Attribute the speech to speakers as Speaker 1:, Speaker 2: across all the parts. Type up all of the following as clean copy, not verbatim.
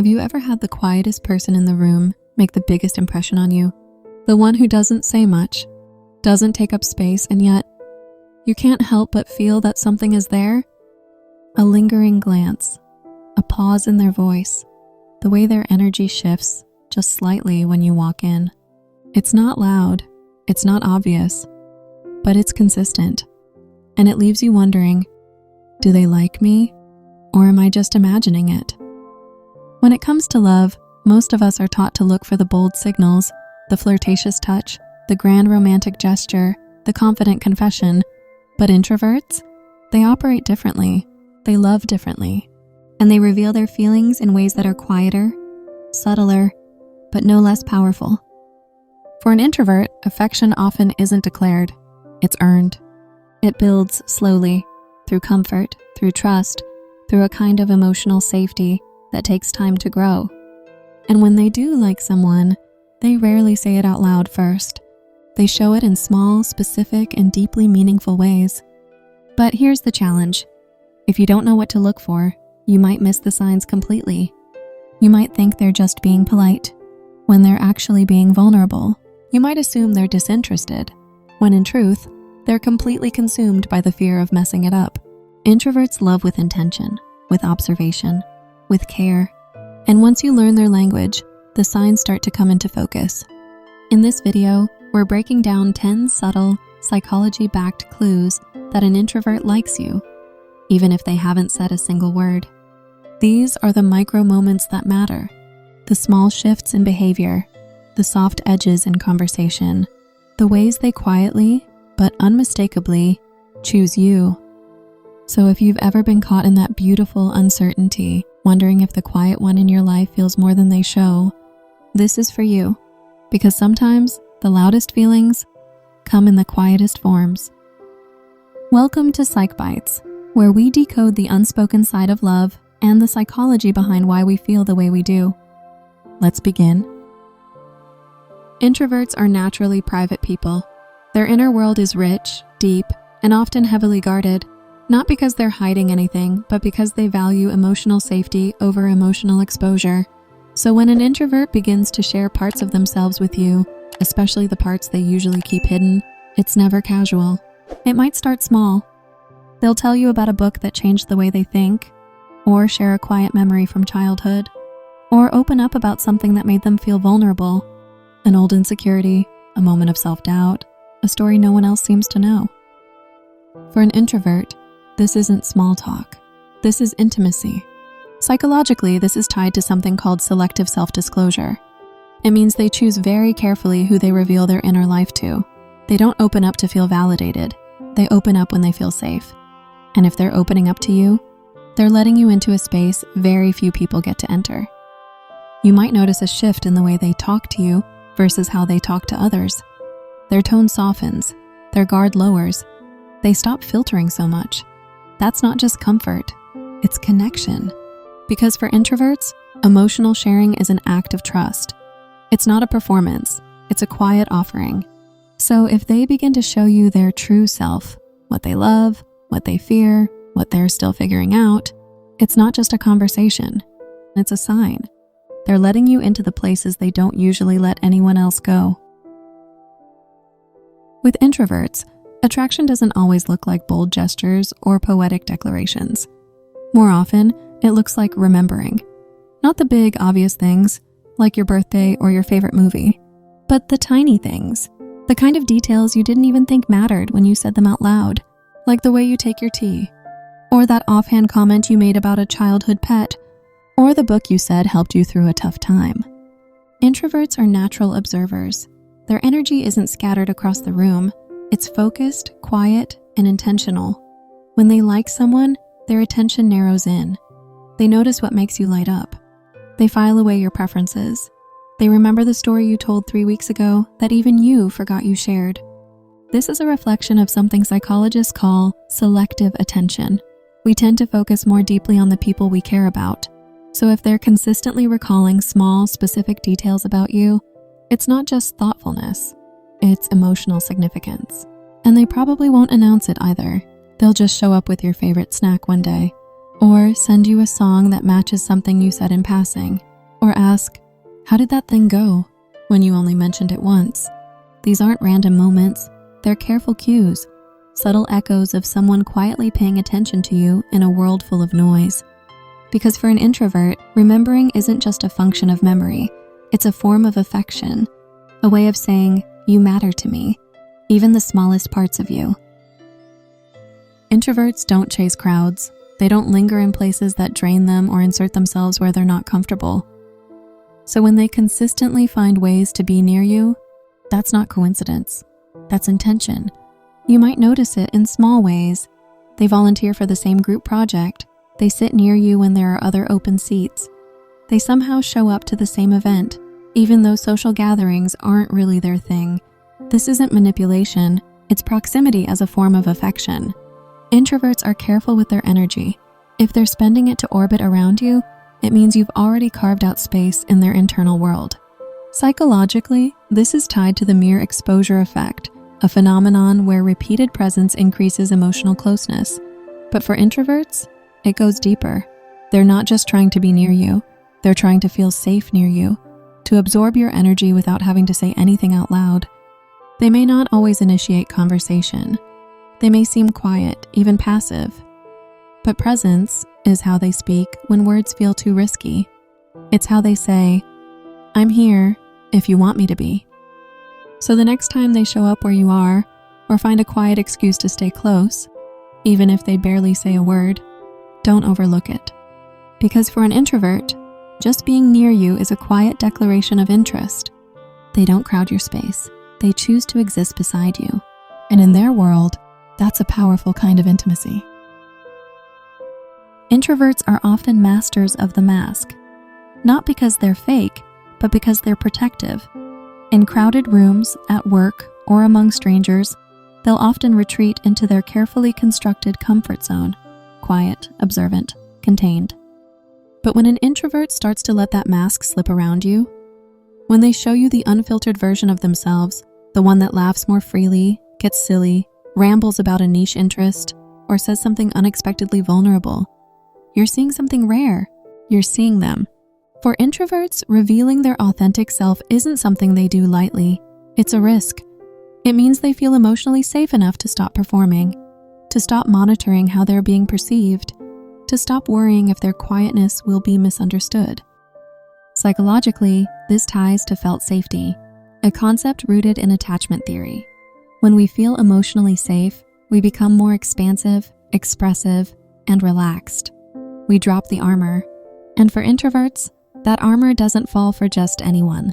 Speaker 1: Have you ever had the quietest person in the room make the biggest impression on you? The one who doesn't say much, doesn't take up space, and yet you can't help but feel that something is there? A lingering glance, a pause in their voice, the way their energy shifts just slightly when you walk in. It's not loud, it's not obvious, but it's consistent. And it leaves you wondering, do they like me, or am I just imagining it? When it comes to love, most of us are taught to look for the bold signals, the flirtatious touch, the grand romantic gesture, the confident confession. But introverts, they operate differently, they love differently, and they reveal their feelings in ways that are quieter, subtler, but no less powerful. For an introvert, affection often isn't declared, it's earned. It builds slowly, through comfort, through trust, through a kind of emotional safety that takes time to grow. And when they do like someone, they rarely say it out loud first. They show it in small, specific, and deeply meaningful ways. But here's the challenge. If you don't know what to look for, you might miss the signs completely. You might think they're just being polite, when they're actually being vulnerable. You might assume they're disinterested, when in truth, they're completely consumed by the fear of messing it up. Introverts love with intention, with observation, with care. And once you learn their language, the signs start to come into focus. In this video, we're breaking down 10 subtle, psychology-backed clues that an introvert likes you, even if they haven't said a single word. These are the micro moments that matter, the small shifts in behavior, the soft edges in conversation, the ways they quietly, but unmistakably, choose you. So if you've ever been caught in that beautiful uncertainty, wondering if the quiet one in your life feels more than they show, this is for you, because sometimes the loudest feelings come in the quietest forms. Welcome to PsychBytes, where we decode the unspoken side of love and the psychology behind why we feel the way we do. Let's begin. Introverts are naturally private people. Their inner world is rich, deep, and often heavily guarded, not because they're hiding anything, but because they value emotional safety over emotional exposure. So when an introvert begins to share parts of themselves with you, especially the parts they usually keep hidden, it's never casual. It might start small. They'll tell you about a book that changed the way they think, or share a quiet memory from childhood, or open up about something that made them feel vulnerable, an old insecurity, a moment of self-doubt, a story no one else seems to know. For an introvert, this isn't small talk. This is intimacy. Psychologically, this is tied to something called selective self-disclosure. It means they choose very carefully who they reveal their inner life to. They don't open up to feel validated. They open up when they feel safe. And if they're opening up to you, they're letting you into a space very few people get to enter. You might notice a shift in the way they talk to you versus how they talk to others. Their tone softens, their guard lowers. They stop filtering so much. That's not just comfort, it's connection. Because for introverts, emotional sharing is an act of trust. It's not a performance, it's a quiet offering. So if they begin to show you their true self, what they love, what they fear, what they're still figuring out, it's not just a conversation, it's a sign. They're letting you into the places they don't usually let anyone else go. With introverts, attraction doesn't always look like bold gestures or poetic declarations. More often, it looks like remembering. Not the big, obvious things, like your birthday or your favorite movie, but the tiny things, the kind of details you didn't even think mattered when you said them out loud, like the way you take your tea, or that offhand comment you made about a childhood pet, or the book you said helped you through a tough time. Introverts are natural observers. Their energy isn't scattered across the room. It's focused, quiet, and intentional. When they like someone, their attention narrows in. They notice what makes you light up. They file away your preferences. They remember the story you told 3 weeks ago that even you forgot you shared. This is a reflection of something psychologists call selective attention. We tend to focus more deeply on the people we care about. So if they're consistently recalling small, specific details about you, it's not just thoughtfulness, it's emotional significance. And they probably won't announce it either. They'll just show up with your favorite snack one day, or send you a song that matches something you said in passing. Or ask, how did that thing go, when you only mentioned it once? These aren't random moments, they're careful cues, subtle echoes of someone quietly paying attention to you in a world full of noise. Because for an introvert, remembering isn't just a function of memory, it's a form of affection, a way of saying, you matter to me, even the smallest parts of you. Introverts don't chase crowds. They don't linger in places that drain them or insert themselves where they're not comfortable. So when they consistently find ways to be near you, that's not coincidence. That's intention. You might notice it in small ways. They volunteer for the same group project. They sit near you when there are other open seats. They somehow show up to the same event, even though social gatherings aren't really their thing. This isn't manipulation, it's proximity as a form of affection. Introverts are careful with their energy. If they're spending it to orbit around you, it means you've already carved out space in their internal world. Psychologically, this is tied to the mere exposure effect, a phenomenon where repeated presence increases emotional closeness. But for introverts, it goes deeper. They're not just trying to be near you, they're trying to feel safe near you, to absorb your energy without having to say anything out loud. They may not always initiate conversation. They may seem quiet, even passive. But presence is how they speak when words feel too risky. It's how they say, I'm here if you want me to be. So the next time they show up where you are, or find a quiet excuse to stay close, even if they barely say a word, don't overlook it. Because for an introvert, just being near you is a quiet declaration of interest. They don't crowd your space. They choose to exist beside you. And in their world, that's a powerful kind of intimacy. Introverts are often masters of the mask, not because they're fake, but because they're protective. In crowded rooms, at work, or among strangers, they'll often retreat into their carefully constructed comfort zone, quiet, observant, contained. But when an introvert starts to let that mask slip around you, when they show you the unfiltered version of themselves, the one that laughs more freely, gets silly, rambles about a niche interest, or says something unexpectedly vulnerable, you're seeing something rare. You're seeing them. For introverts, revealing their authentic self isn't something they do lightly. It's a risk. It means they feel emotionally safe enough to stop performing, to stop monitoring how they're being perceived, to stop worrying if their quietness will be misunderstood. Psychologically, this ties to felt safety, a concept rooted in attachment theory. When we feel emotionally safe, we become more expansive, expressive, and relaxed. We drop the armor. And for introverts, that armor doesn't fall for just anyone.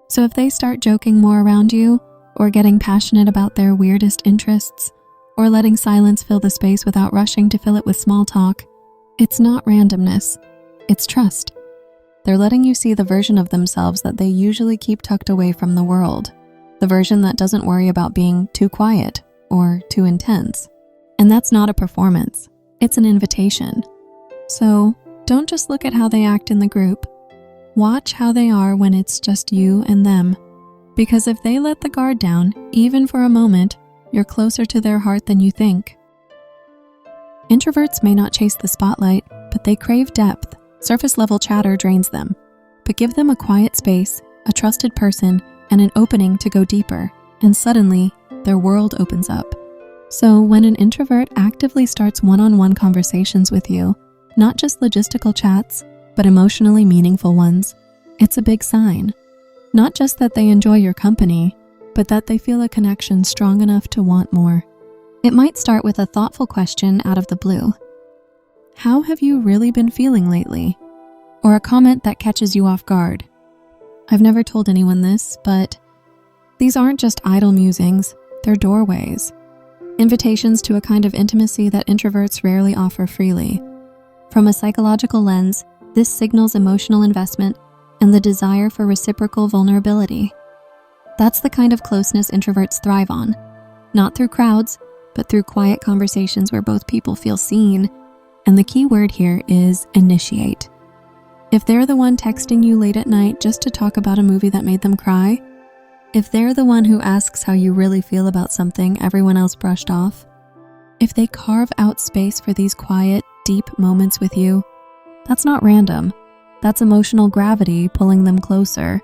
Speaker 1: So if they start joking more around you, or getting passionate about their weirdest interests, or letting silence fill the space without rushing to fill it with small talk, it's not randomness, it's trust. They're letting you see the version of themselves that they usually keep tucked away from the world, the version that doesn't worry about being too quiet or too intense. And that's not a performance, it's an invitation. So don't just look at how they act in the group. Watch how they are when it's just you and them. Because if they let the guard down, even for a moment, you're closer to their heart than you think. Introverts may not chase the spotlight, but they crave depth. Surface-level chatter drains them. But give them a quiet space, a trusted person, and an opening to go deeper, and suddenly, their world opens up. So when an introvert actively starts one-on-one conversations with you, not just logistical chats, but emotionally meaningful ones, it's a big sign. Not just that they enjoy your company, but that they feel a connection strong enough to want more. It might start with a thoughtful question out of the blue. How have you really been feeling lately? Or a comment that catches you off guard. I've never told anyone this, but these aren't just idle musings, they're doorways. Invitations to a kind of intimacy that introverts rarely offer freely. From a psychological lens, this signals emotional investment and the desire for reciprocal vulnerability. That's the kind of closeness introverts thrive on, not through crowds, but through quiet conversations where both people feel seen. And the key word here is initiate. If they're the one texting you late at night just to talk about a movie that made them cry, if they're the one who asks how you really feel about something everyone else brushed off, if they carve out space for these quiet, deep moments with you, that's not random. That's emotional gravity pulling them closer.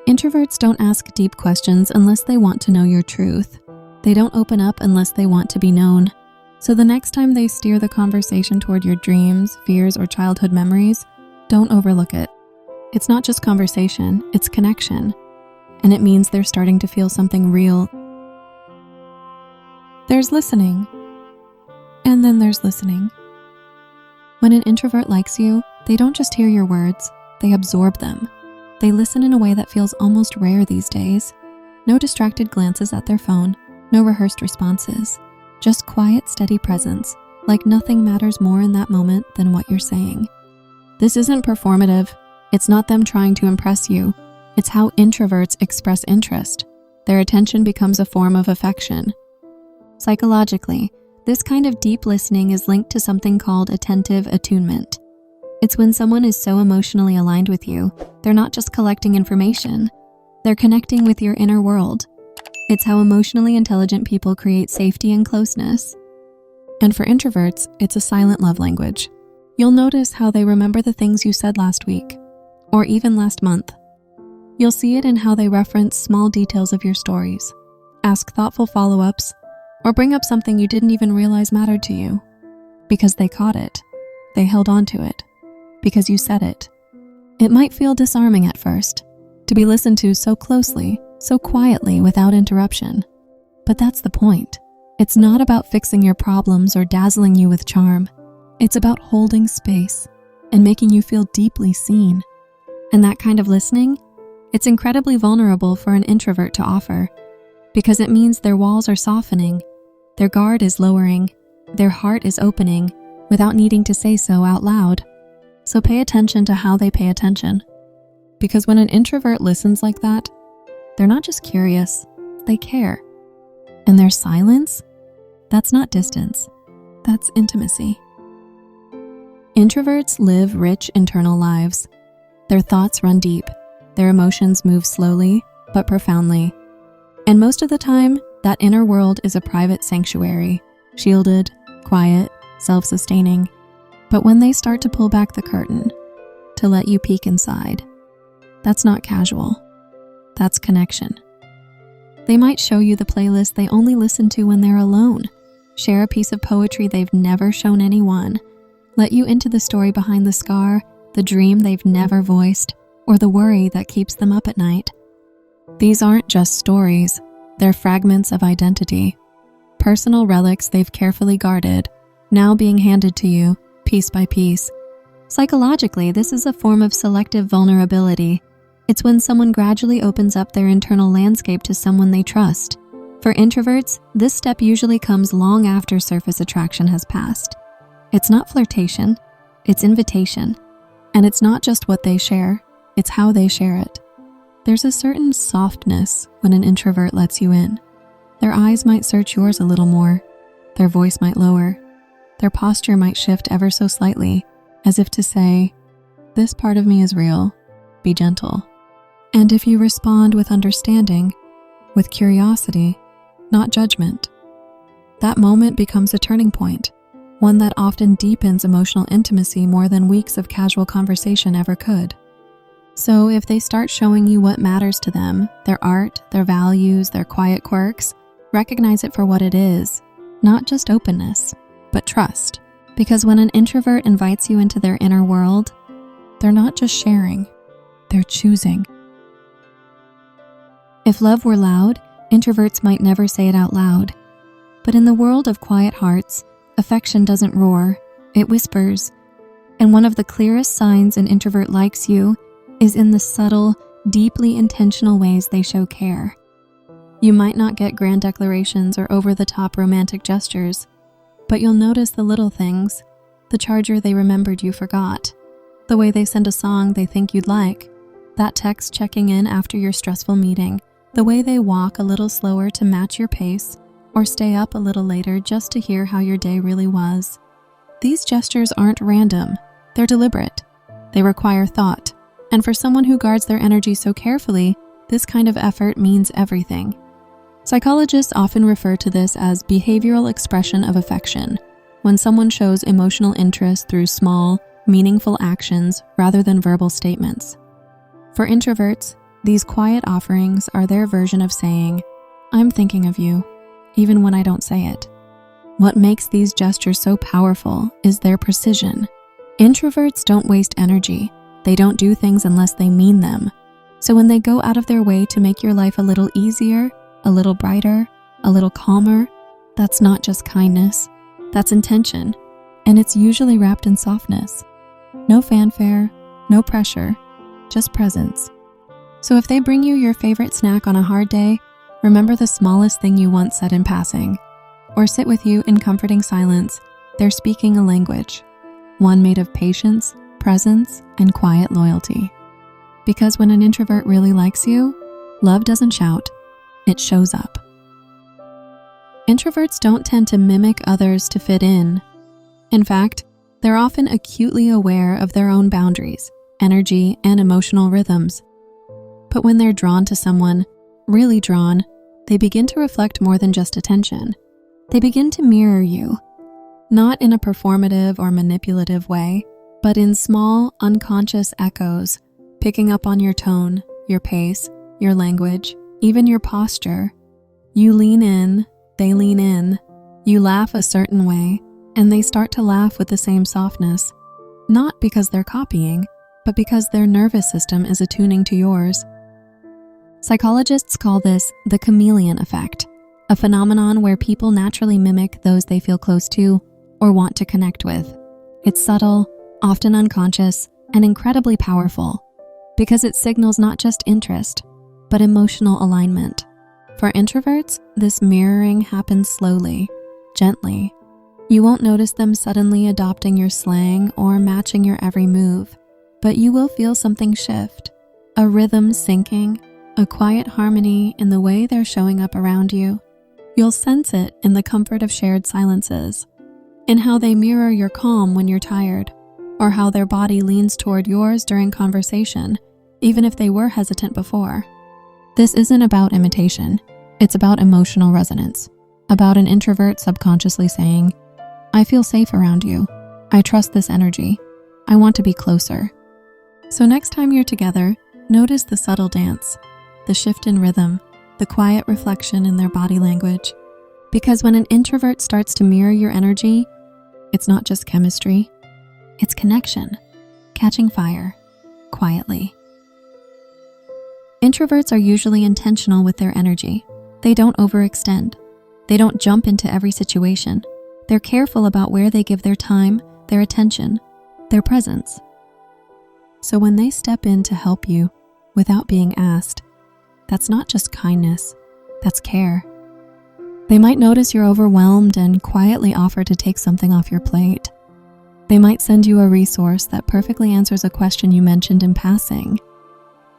Speaker 1: Introverts don't ask deep questions unless they want to know your truth. They don't open up unless they want to be known. So the next time they steer the conversation toward your dreams, fears, or childhood memories, don't overlook it. It's not just conversation, it's connection. And it means they're starting to feel something real. There's listening. And then there's listening. When an introvert likes you, they don't just hear your words, they absorb them. They listen in a way that feels almost rare these days. No distracted glances at their phone, no rehearsed responses. Just quiet, steady presence, like nothing matters more in that moment than what you're saying. This isn't performative. It's not them trying to impress you. It's how introverts express interest. Their attention becomes a form of affection. Psychologically, this kind of deep listening is linked to something called attentive attunement. It's when someone is so emotionally aligned with you, they're not just collecting information, they're connecting with your inner world. It's how emotionally intelligent people create safety and closeness. And for introverts, it's a silent love language. You'll notice how they remember the things you said last week, or even last month. You'll see it in how they reference small details of your stories, ask thoughtful follow-ups, or bring up something you didn't even realize mattered to you. Because they caught it. They held on to it. Because you said it. It might feel disarming at first, to be listened to so closely, so quietly without interruption. But that's the point. It's not about fixing your problems or dazzling you with charm. It's about holding space and making you feel deeply seen. And that kind of listening, it's incredibly vulnerable for an introvert to offer, because it means their walls are softening, their guard is lowering, their heart is opening without needing to say so out loud. So pay attention to how they pay attention. Because when an introvert listens like that, they're not just curious, they care. And their silence, that's not distance, that's intimacy. Introverts live rich internal lives. Their thoughts run deep. Their emotions move slowly, but profoundly. And most of the time, that inner world is a private sanctuary, shielded, quiet, self-sustaining. But when they start to pull back the curtain, to let you peek inside, that's not casual. That's connection. They might show you the playlist they only listen to when they're alone, share a piece of poetry they've never shown anyone, let you into the story behind the scar, the dream they've never voiced, or the worry that keeps them up at night. These aren't just stories, they're fragments of identity, personal relics they've carefully guarded, now being handed to you, piece by piece. Psychologically, this is a form of selective vulnerability. It's when someone gradually opens up their internal landscape to someone they trust. For introverts, this step usually comes long after surface attraction has passed. It's not flirtation, it's invitation. And it's not just what they share, it's how they share it. There's a certain softness when an introvert lets you in. Their eyes might search yours a little more. Their voice might lower. Their posture might shift ever so slightly, as if to say, "This part of me is real, be gentle." And if you respond with understanding, with curiosity, not judgment, that moment becomes a turning point, one that often deepens emotional intimacy more than weeks of casual conversation ever could. So if they start showing you what matters to them, their art, their values, their quiet quirks, recognize it for what it is, not just openness, but trust. Because when an introvert invites you into their inner world, they're not just sharing, they're choosing. If love were loud, introverts might never say it out loud. But in the world of quiet hearts, affection doesn't roar, it whispers. And one of the clearest signs an introvert likes you is in the subtle, deeply intentional ways they show care. You might not get grand declarations or over-the-top romantic gestures, but you'll notice the little things, the charger they remembered you forgot, the way they send a song they think you'd like, that text checking in after your stressful meeting, the way they walk a little slower to match your pace, or stay up a little later just to hear how your day really was. These gestures aren't random, they're deliberate. They require thought, and for someone who guards their energy so carefully, this kind of effort means everything. Psychologists often refer to this as behavioral expression of affection, when someone shows emotional interest through small, meaningful actions rather than verbal statements. For introverts, these quiet offerings are their version of saying, "I'm thinking of you," even when I don't say it. What makes these gestures so powerful is their precision. Introverts don't waste energy. They don't do things unless they mean them. So when they go out of their way to make your life a little easier, a little brighter, a little calmer, that's not just kindness, that's intention. And it's usually wrapped in softness. No fanfare, no pressure, just presence. So if they bring you your favorite snack on a hard day, remember the smallest thing you once said in passing. Or sit with you in comforting silence. They're speaking a language, one made of patience, presence, and quiet loyalty. Because when an introvert really likes you, love doesn't shout, it shows up. Introverts don't tend to mimic others to fit in. In fact, they're often acutely aware of their own boundaries, energy, and emotional rhythms. But when they're drawn to someone, really drawn, they begin to reflect more than just attention. They begin to mirror you, not in a performative or manipulative way, but in small, unconscious echoes, picking up on your tone, your pace, your language, even your posture. You lean in, they lean in, you laugh a certain way, and they start to laugh with the same softness, not because they're copying, but because their nervous system is attuning to yours. Psychologists call this the chameleon effect, a phenomenon where people naturally mimic those they feel close to or want to connect with. It's subtle, often unconscious, and incredibly powerful because it signals not just interest, but emotional alignment. For introverts, this mirroring happens slowly, gently. You won't notice them suddenly adopting your slang or matching your every move, but you will feel something shift, a rhythm syncing, a quiet harmony in the way they're showing up around you. You'll sense it in the comfort of shared silences, in how they mirror your calm when you're tired, or how their body leans toward yours during conversation, even if they were hesitant before. This isn't about imitation, it's about emotional resonance, about an introvert subconsciously saying, "I feel safe around you, I trust this energy, I want to be closer." So next time you're together, notice the subtle dance, the shift in rhythm, the quiet reflection in their body language. Because when an introvert starts to mirror your energy, it's not just chemistry, it's connection, catching fire, quietly. Introverts are usually intentional with their energy. They don't overextend. They don't jump into every situation. They're careful about where they give their time, their attention, their presence. So when they step in to help you without being asked, that's not just kindness, that's care. They might notice you're overwhelmed and quietly offer to take something off your plate. They might send you a resource that perfectly answers a question you mentioned in passing.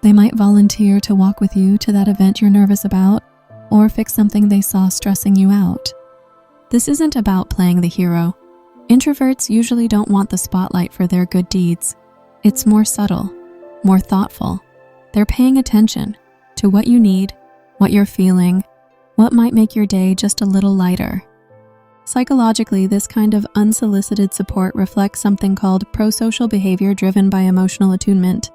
Speaker 1: They might volunteer to walk with you to that event you're nervous about, or fix something they saw stressing you out. This isn't about playing the hero. Introverts usually don't want the spotlight for their good deeds. It's more subtle, more thoughtful. They're paying attention to what you need, what you're feeling, what might make your day just a little lighter. Psychologically, this kind of unsolicited support reflects something called prosocial behavior driven by emotional attunement.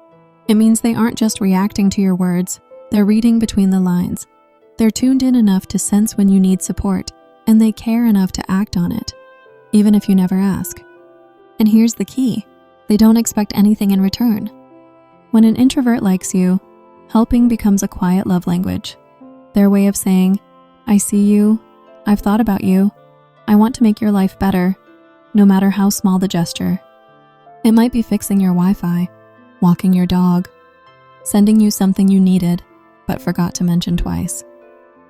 Speaker 1: It means they aren't just reacting to your words, they're reading between the lines. They're tuned in enough to sense when you need support, and they care enough to act on it, even if you never ask. And here's the key, they don't expect anything in return. When an introvert likes you, helping becomes a quiet love language. Their way of saying, "I see you, I've thought about you, I want to make your life better," no matter how small the gesture. It might be fixing your Wi-Fi, walking your dog, sending you something you needed but forgot to mention twice.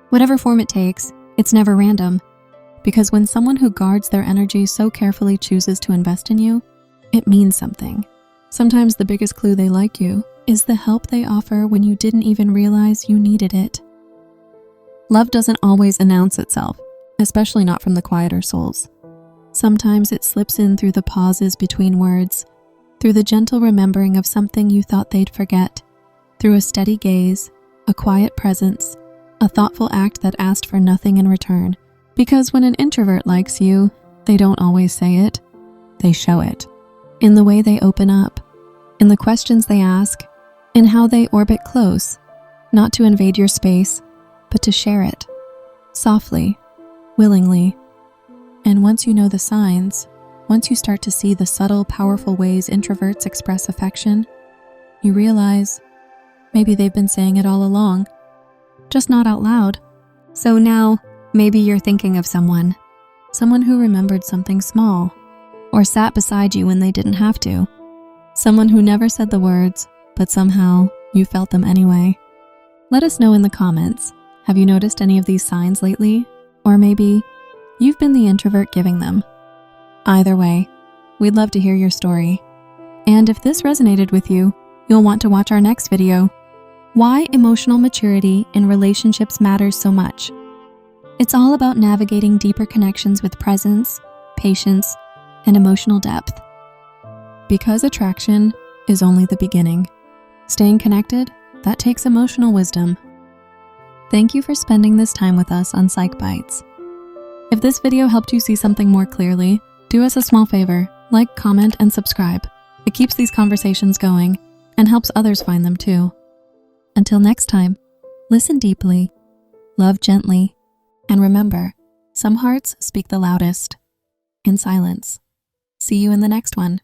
Speaker 1: Whatever form it takes, it's never random, because when someone who guards their energy so carefully chooses to invest in you, it means something. Sometimes the biggest clue they like you is the help they offer when you didn't even realize you needed it. Love doesn't always announce itself, especially not from the quieter souls. Sometimes it slips in through the pauses between words, through the gentle remembering of something you thought they'd forget, through a steady gaze, a quiet presence, a thoughtful act that asked for nothing in return. Because when an introvert likes you, they don't always say it, they show it. in the way they open up, in the questions they ask, in how they orbit close, not to invade your space, but to share it, softly, willingly. And once you know the signs, once you start to see the subtle, powerful ways introverts express affection, you realize maybe they've been saying it all along, just not out loud. So now, maybe you're thinking of someone who remembered something small, or sat beside you when they didn't have to. Someone who never said the words, but somehow you felt them anyway. Let us know in the comments, have you noticed any of these signs lately? Or maybe you've been the introvert giving them. Either way, we'd love to hear your story. And if this resonated with you, you'll want to watch our next video, Why Emotional Maturity in Relationships Matters So Much. It's all about navigating deeper connections with presence, patience, and emotional depth. Because attraction is only the beginning. Staying connected, that takes emotional wisdom. Thank you for spending this time with us on PsychBytes. If this video helped you see something more clearly, do us a small favor, like, comment, and subscribe. It keeps these conversations going and helps others find them too. Until next time, listen deeply, love gently, and remember, some hearts speak the loudest in silence. See you in the next one.